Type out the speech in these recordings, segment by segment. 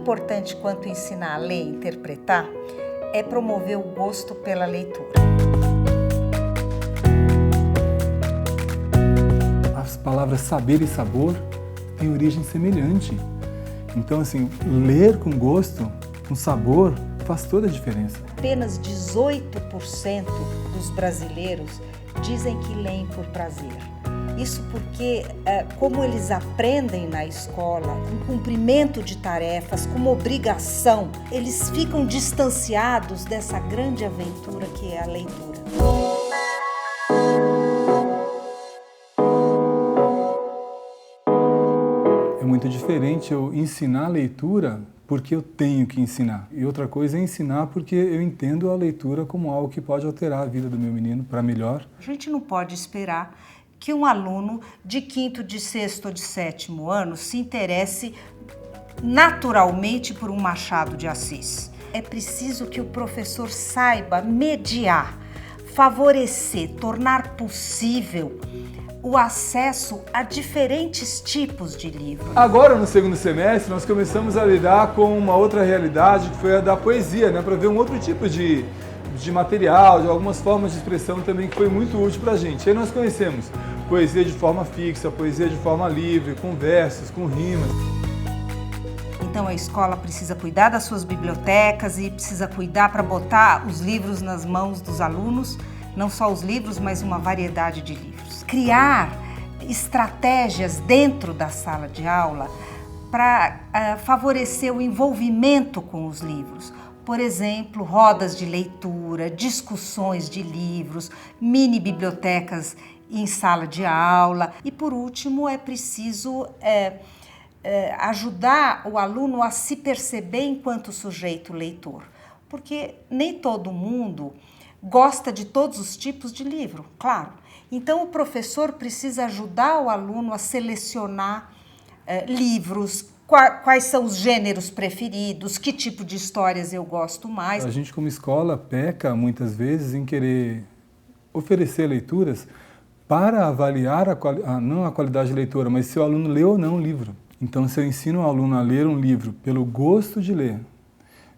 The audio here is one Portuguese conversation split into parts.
importante quanto ensinar a ler e interpretar é promover o gosto pela leitura. As palavras saber e sabor têm origem semelhante. Então, assim, ler com gosto, com sabor, faz toda a diferença. Apenas 18% dos brasileiros dizem que leem por prazer. Isso porque, como eles aprendem na escola, com cumprimento de tarefas, como obrigação, eles ficam distanciados dessa grande aventura que é a leitura. É muito diferente eu ensinar a leitura porque eu tenho que ensinar. E outra coisa é ensinar porque eu entendo a leitura como algo que pode alterar a vida do meu menino para melhor. A gente não pode esperar que um aluno de 5º, de 6º ou de 7º ano se interesse naturalmente por um Machado de Assis. É preciso que o professor saiba mediar, favorecer, tornar possível o acesso a diferentes tipos de livros. Agora, no segundo semestre, nós começamos a lidar com uma outra realidade, que foi a da poesia, né? Para ver um outro tipo de material, de algumas formas de expressão também que foi muito útil para a gente. Aí nós conhecemos poesia de forma fixa, poesia de forma livre, com versos, com rimas. Então a escola precisa cuidar das suas bibliotecas e precisa cuidar para botar os livros nas mãos dos alunos, não só os livros, mas uma variedade de livros. Criar estratégias dentro da sala de aula para favorecer o envolvimento com os livros. Por exemplo, rodas de leitura, discussões de livros, mini bibliotecas em sala de aula. E por último, é preciso ajudar o aluno a se perceber enquanto sujeito leitor, porque nem todo mundo gosta de todos os tipos de livro, claro. Então o professor precisa ajudar o aluno a selecionar livros, quais são os gêneros preferidos, que tipo de histórias eu gosto mais. A gente como escola peca muitas vezes em querer oferecer leituras para avaliar não a qualidade de leitura, mas se o aluno leu ou não o livro. Então, se eu ensino o aluno a ler um livro pelo gosto de ler,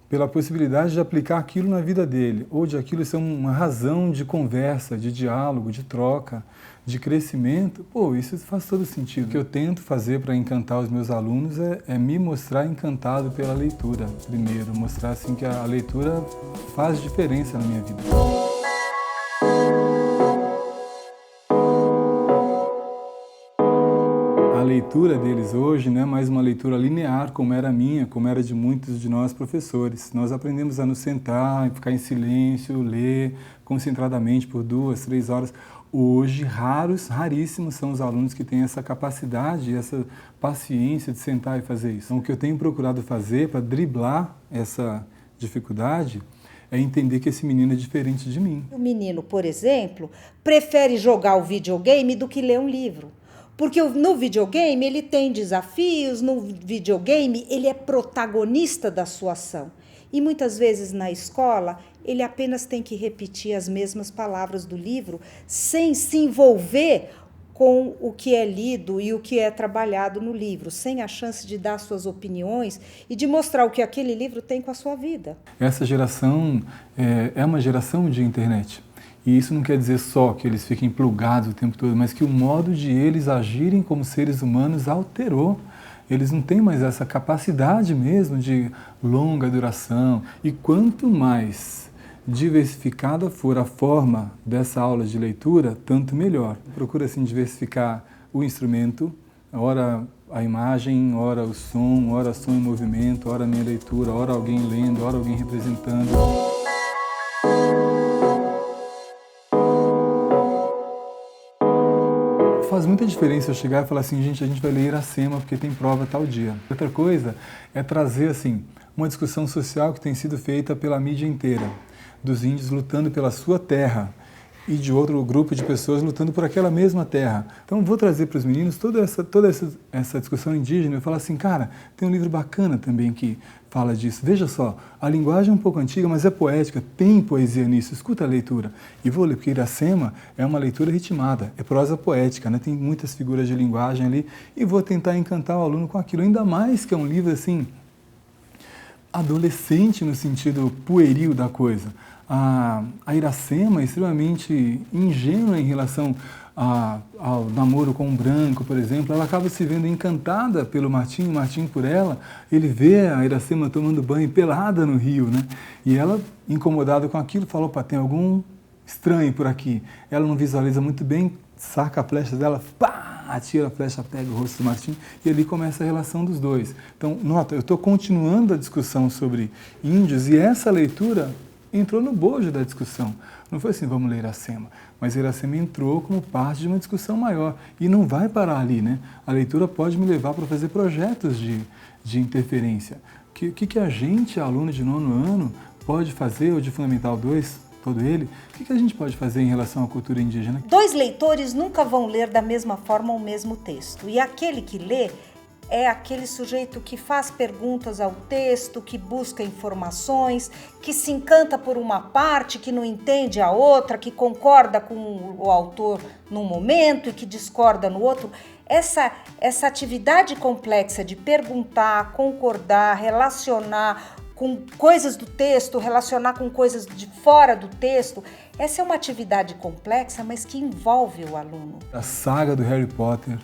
pela possibilidade de aplicar aquilo na vida dele, ou de aquilo ser uma razão de conversa, de diálogo, de troca, de crescimento, isso faz todo sentido. O que eu tento fazer para encantar os meus alunos é me mostrar encantado pela leitura, primeiro, mostrar assim que a leitura faz diferença na minha vida. A leitura deles hoje não é mais uma leitura linear, como era a minha, como era de muitos de nós professores. Nós aprendemos a nos sentar, ficar em silêncio, ler concentradamente por 2, 3 horas. Hoje, raríssimos são os alunos que têm essa capacidade, essa paciência de sentar e fazer isso. Então, o que eu tenho procurado fazer para driblar essa dificuldade é entender que esse menino é diferente de mim. O menino, por exemplo, prefere jogar o videogame do que ler um livro. Porque no videogame ele tem desafios, no videogame ele é protagonista da sua ação. E muitas vezes na escola ele apenas tem que repetir as mesmas palavras do livro sem se envolver com o que é lido e o que é trabalhado no livro, sem a chance de dar suas opiniões e de mostrar o que aquele livro tem com a sua vida. Essa geração é uma geração de internet. E isso não quer dizer só que eles fiquem plugados o tempo todo, mas que o modo de eles agirem como seres humanos alterou. Eles não têm mais essa capacidade mesmo de longa duração. E quanto mais diversificada for a forma dessa aula de leitura, tanto melhor. Procura assim diversificar o instrumento, ora a imagem, ora o som em movimento, ora a minha leitura, ora alguém lendo, ora alguém representando. Faz muita diferença eu chegar e falar assim, gente, a gente vai ler Iracema porque tem prova tal dia. Outra coisa é trazer assim uma discussão social que tem sido feita pela mídia inteira, dos índios lutando pela sua terra e de outro grupo de pessoas lutando por aquela mesma terra. Então vou trazer para os meninos toda essa discussão indígena e falar assim, cara, tem um livro bacana também que fala disso. Veja só, a linguagem é um pouco antiga, mas é poética, tem poesia nisso, escuta a leitura. E vou ler, porque Iracema é uma leitura ritmada, é prosa poética, né? Tem muitas figuras de linguagem ali, e vou tentar encantar o aluno com aquilo, ainda mais que é um livro assim, adolescente no sentido pueril da coisa. A Iracema é extremamente ingênua em relação ao namoro com um branco, por exemplo. Ela acaba se vendo encantada pelo Martim, o Martim por ela. Ele vê a Iracema tomando banho pelada no rio, né? E ela, incomodada com aquilo, falou: opa, tem algum estranho por aqui. Ela não visualiza muito bem, saca a flecha dela, pá, atira a flecha, pega o rosto do Martim, e ali começa a relação dos dois. Então, nota, eu estou continuando a discussão sobre índios, e essa leitura entrou no bojo da discussão. Não foi assim, vamos ler Iracema, mas Iracema entrou como parte de uma discussão maior, e não vai parar ali, né? A leitura pode me levar para fazer projetos de interferência. O que a gente, aluno de 9º ano, pode fazer, ou de Fundamental 2, todo ele, o que a gente pode fazer em relação à cultura indígena? 2 leitores nunca vão ler da mesma forma o mesmo texto, e aquele que lê é aquele sujeito que faz perguntas ao texto, que busca informações, que se encanta por uma parte, que não entende a outra, que concorda com o autor num momento e que discorda no outro. Essa atividade complexa de perguntar, concordar, relacionar com coisas do texto, relacionar com coisas de fora do texto, essa é uma atividade complexa, mas que envolve o aluno. A saga do Harry Potter,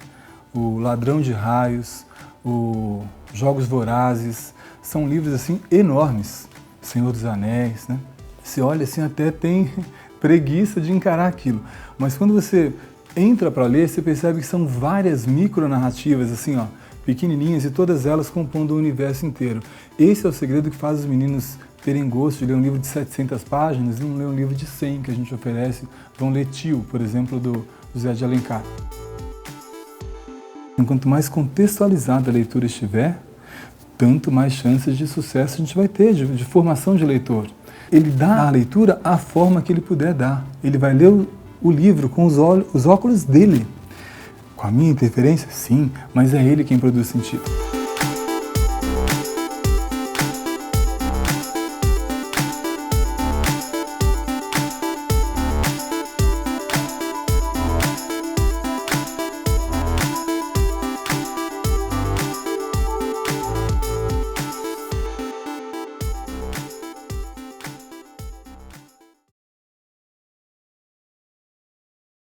o Ladrão de Raios, o Jogos Vorazes, são livros assim enormes. Senhor dos Anéis, né? Você olha assim, até tem preguiça de encarar aquilo. Mas quando você entra para ler, você percebe que são várias micronarrativas, assim, ó, pequenininhas, e todas elas compondo o universo inteiro. Esse é o segredo que faz os meninos terem gosto de ler um livro de 700 páginas e não ler um livro de 100 que a gente oferece. Vão ler Tio, por exemplo, do José de Alencar. Quanto mais contextualizada a leitura estiver, tanto mais chances de sucesso a gente vai ter, de formação de leitor. Ele dá à leitura a forma que ele puder dar. Ele vai ler o livro com os óculos dele. Com a minha interferência, sim, mas é ele quem produz sentido.